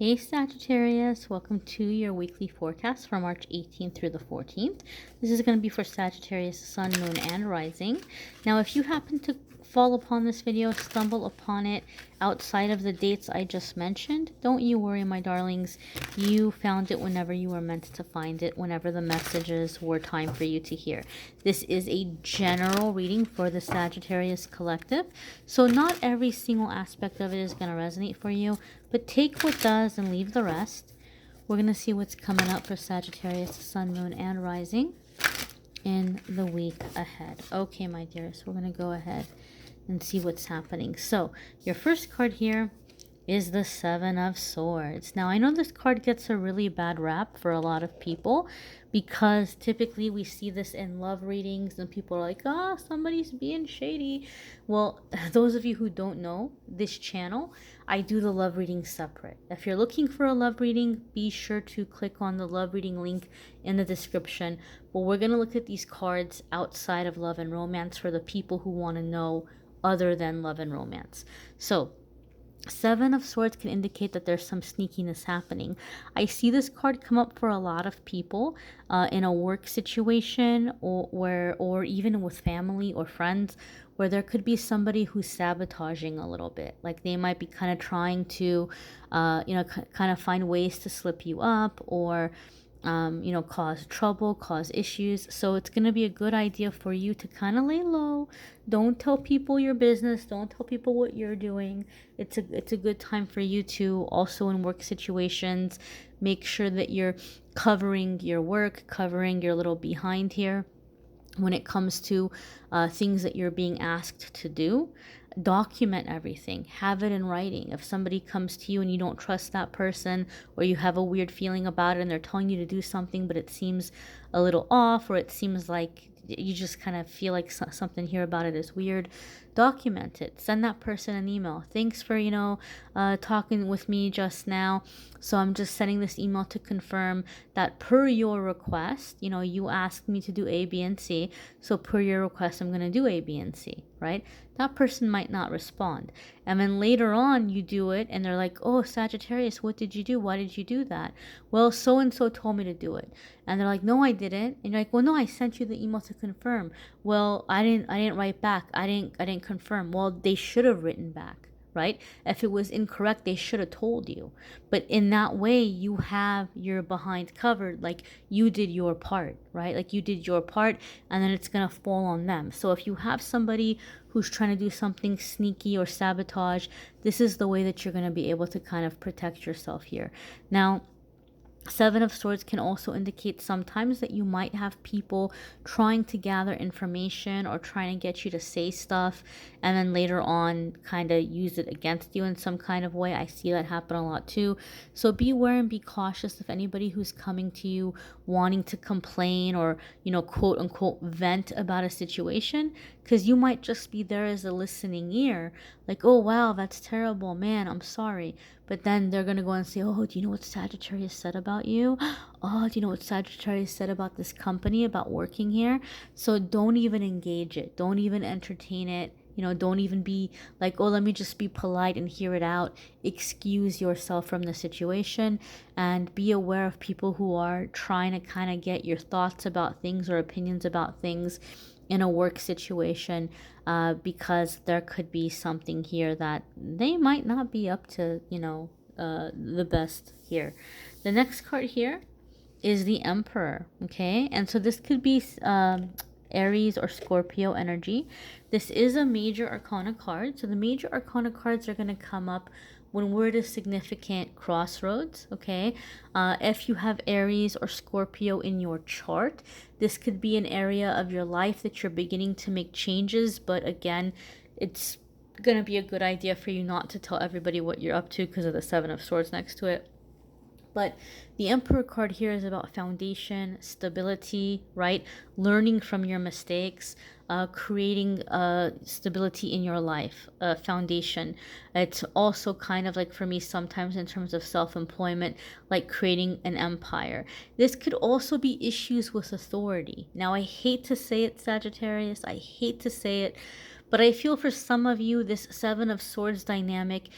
Hey Sagittarius, welcome to your weekly forecast for March 18th through the 14th. This is going to be for Sagittarius, Sun, Moon, and Rising. Now, if you happen to fall upon this video, stumble upon it outside of the dates I just mentioned, don't you worry, my darlings. You found it whenever you were meant to find it, whenever the messages were time for you to hear. This is a general reading for the Sagittarius collective, so not every single aspect of it is going to resonate for you, but take what does and leave the rest. We're going to see what's coming up for Sagittarius, Sun, Moon, and Rising in the week ahead. Okay, my dearest, we're going to go ahead and see what's happening. So, your first card here is the Seven of Swords. Now, I know this card gets a really bad rap for a lot of people because typically we see this in love readings and people are like, oh, somebody's being shady. Well, those of you who don't know this channel, I do the love reading separate. If you're looking for a love reading, be sure to click on the love reading link in the description. But we're going to look at these cards outside of love and romance for the people who want to know other than love and romance. So, Seven of Swords can indicate that there's some sneakiness happening. I see this card come up for a lot of people in a work situation or even with family or friends, where there could be somebody who's sabotaging a little bit. Like they might be kind of trying to, kind of find ways to slip you up or cause trouble, cause issues. So it's going to be a good idea for you to kind of lay low. Don't tell people your business. Don't tell people what you're doing. It's a good time for you to also in work situations, make sure that you're covering your work, covering your little behind here when it comes to things that you're being asked to do. Document everything, have it in writing. If somebody comes to you and you don't trust that person, or you have a weird feeling about it and they're telling you to do something but it seems a little off, or it seems like you just kind of feel like something here about it is weird, document it. Send that person an email. Thanks for talking with me just now, so I'm just sending this email to confirm that per your request, you asked me to do A, B, and C, so per your request I'm going to do A, B, and C, right? That person might not respond. And then later on you do it and they're like, oh, Sagittarius, what did you do? Why did you do that? Well, so-and-so told me to do it. And they're like, no, I didn't. And you're like, well, no, I sent you the email to confirm. Well, I didn't write back. I didn't confirm. Well, they should have written back, right? If it was incorrect, they should have told you. But in that way, you have your behind covered, like you did your part, right? Like you did your part, and then it's going to fall on them. So if you have somebody who's trying to do something sneaky or sabotage, this is the way that you're going to be able to kind of protect yourself here. Now, Seven of Swords can also indicate sometimes that you might have people trying to gather information or trying to get you to say stuff and then later on kind of use it against you in some kind of way. I see that happen a lot too. So be aware and be cautious of anybody who's coming to you wanting to complain or, quote unquote, vent about a situation, because you might just be there as a listening ear. Like, oh, wow, that's terrible. Man, I'm sorry. But then they're going to go and say, oh, do you know what Sagittarius said about you? Oh, do you know what Sagittarius said about this company, about working here? So don't even engage it. Don't even entertain it. Don't even be like, oh, let me just be polite and hear it out. Excuse yourself from the situation and be aware of people who are trying to kind of get your thoughts about things or opinions about things in a work situation, because there could be something here that they might not be up to, the best here. The next card here is the Emperor, okay? And so this could be Aries or Scorpio energy. This is a major arcana card. So the major arcana cards are going to come up when we're at a significant crossroads, okay? If you have Aries or Scorpio in your chart, this could be an area of your life that you're beginning to make changes, but again, it's going to be a good idea for you not to tell everybody what you're up to because of the Seven of Swords next to it. But the Emperor card here is about foundation, stability, right? Learning from your mistakes, creating stability in your life, foundation. It's also kind of like, for me, sometimes in terms of self-employment, like creating an empire. This could also be issues with authority. Now, I hate to say it, Sagittarius. I hate to say it. But I feel for some of you, this Seven of Swords dynamic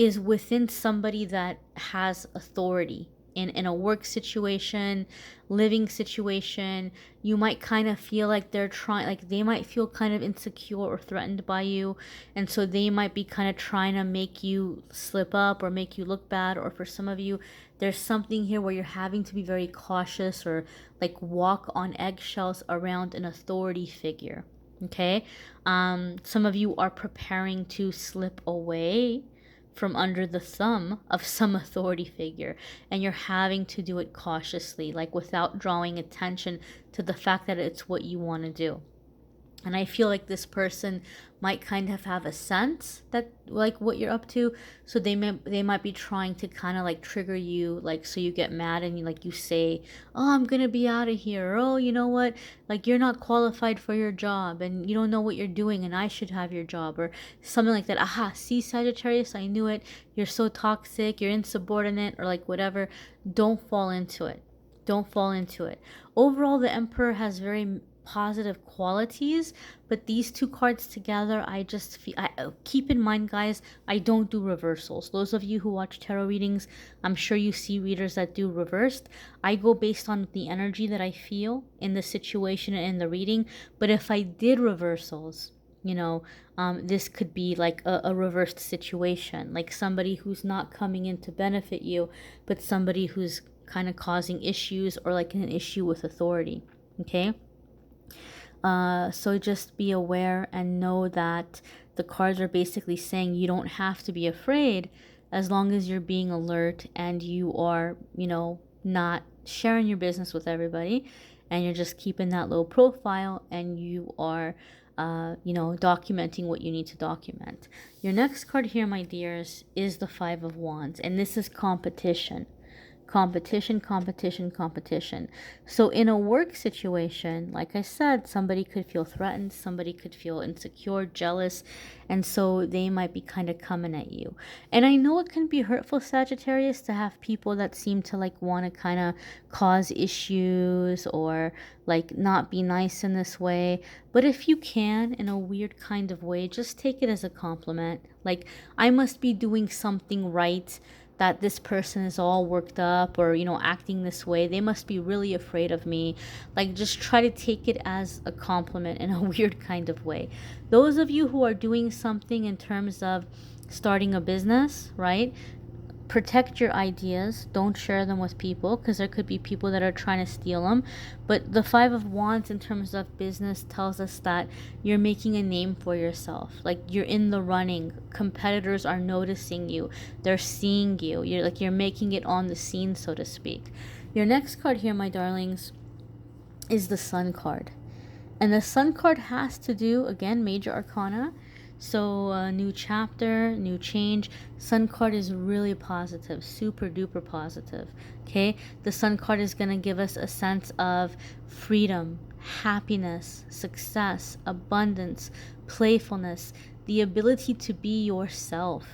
is within somebody that has authority in a work situation, living situation. You might kind of feel like they're trying, like they might feel kind of insecure or threatened by you, and so they might be kind of trying to make you slip up or make you look bad. Or for some of you, there's something here where you're having to be very cautious or like walk on eggshells around an authority figure. Okay, some of you are preparing to slip away from under the thumb of some authority figure, and you're having to do it cautiously, like without drawing attention to the fact that it's what you want to do. And I feel like this person might kind of have a sense that like what you're up to, so they might be trying to kind of like trigger you, like so you get mad and you say, oh, I'm gonna be out of here, or oh, you know what, like you're not qualified for your job and you don't know what you're doing and I should have your job, or something like that. Aha, see, Sagittarius, I knew it, you're so toxic, you're insubordinate, or like whatever. Don't fall into it. Don't fall into it. Overall, the Emperor has very positive qualities, but these two cards together, I just feel, keep in mind, guys, I don't do reversals. Those of you who watch tarot readings, I'm sure you see readers that do reversed. I go based on the energy that I feel in the situation and in the reading. But if I did reversals, this could be like a reversed situation, like somebody who's not coming in to benefit you, but somebody who's kind of causing issues or like an issue with authority. Okay, so just be aware and know that the cards are basically saying you don't have to be afraid as long as you're being alert and you are, not sharing your business with everybody, and you're just keeping that low profile, and you are documenting what you need to document. Your next card here, my dears, is the Five of Wands, and this is competition. Competition. So in a work situation, like I said, somebody could feel threatened, somebody could feel insecure, jealous, and so they might be kind of coming at you. And I know it can be hurtful, Sagittarius, to have people that seem to like want to kind of cause issues or like not be nice in this way. But if you can, in a weird kind of way, just take it as a compliment. Like, I must be doing something right, that this person is all worked up or, acting this way. They must be really afraid of me. Like, just try to take it as a compliment in a weird kind of way. Those of you who are doing something in terms of starting a business, right? Protect your ideas. Don't share them with people, because there could be people that are trying to steal them. But the Five of Wands in terms of business tells us that you're making a name for yourself. Like, you're in the running. Competitors are noticing you. They're seeing you. You're making it on the scene, so to speak. Your next card here, my darlings, is the Sun card. And the Sun card has to do, again, major arcana. So new chapter, new change. Sun card is really positive, super duper positive. Okay, the Sun card is going to give us a sense of freedom, happiness, success, abundance, playfulness, the ability to be yourself,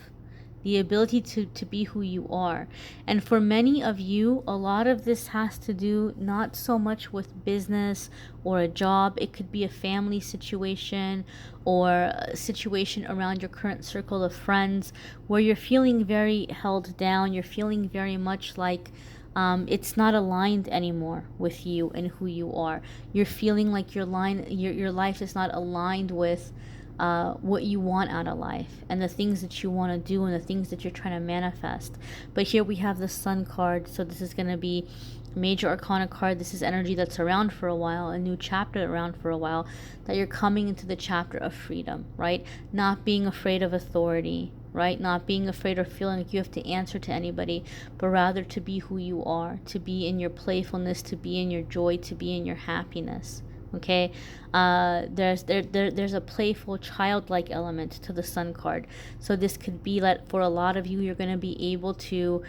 the ability to be who you are. And for many of you, a lot of this has to do not so much with business or a job. It could be a family situation or a situation around your current circle of friends where you're feeling very held down. You're feeling very much like it's not aligned anymore with you and who you are. You're feeling like your life is not aligned with what you want out of life and the things that you want to do and the things that you're trying to manifest. But here we have the Sun card, so this is going to be major arcana card. This is energy that's around for a while, a new chapter around for a while, that you're coming into the chapter of freedom, right? Not being afraid of authority, right? Not being afraid or feeling like you have to answer to anybody, but rather to be who you are, to be in your playfulness, to be in your joy, to be in your happiness. Okay, there's a playful, childlike element to the Sun card. So this could be that for a lot of you, you're going to be able to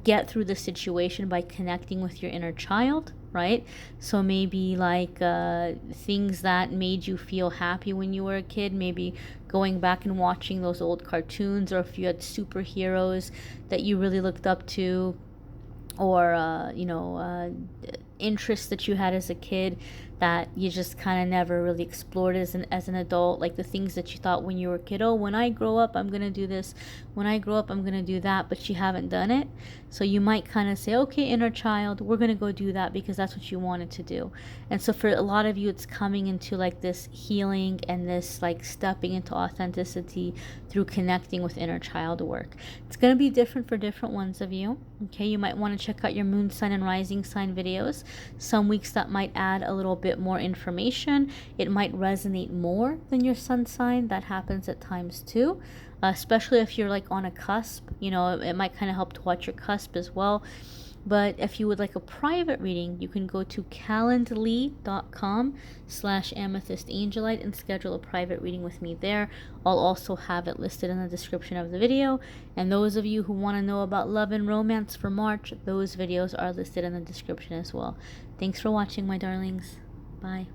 get through the situation by connecting with your inner child, right? So maybe like things that made you feel happy when you were a kid, maybe going back and watching those old cartoons, or if you had superheroes that you really looked up to, or interests that you had as a kid, that you just kind of never really explored as an adult, like the things that you thought when you were a kid, oh, when I grow up I'm gonna do this, when I grow up I'm gonna do that, but you haven't done it. So you might kind of say, okay, inner child, we're gonna go do that because that's what you wanted to do. And so for a lot of you, it's coming into like this healing and this like stepping into authenticity through connecting with inner child work. It's going to be different for different ones of you. Okay, you might want to check out your moon sign and rising sign videos. Some weeks that might add a little bit more information. It might resonate more than your sun sign. That happens at times too, especially if you're like on a cusp. You know, it might kind of help to watch your cusp as well. But if you would like a private reading, you can go to calendly.com/amethystangelite and schedule a private reading with me there. I'll also have it listed in the description of the video. And those of you who want to know about love and romance for March, those videos are listed in the description as well. Thanks for watching, my darlings. Bye.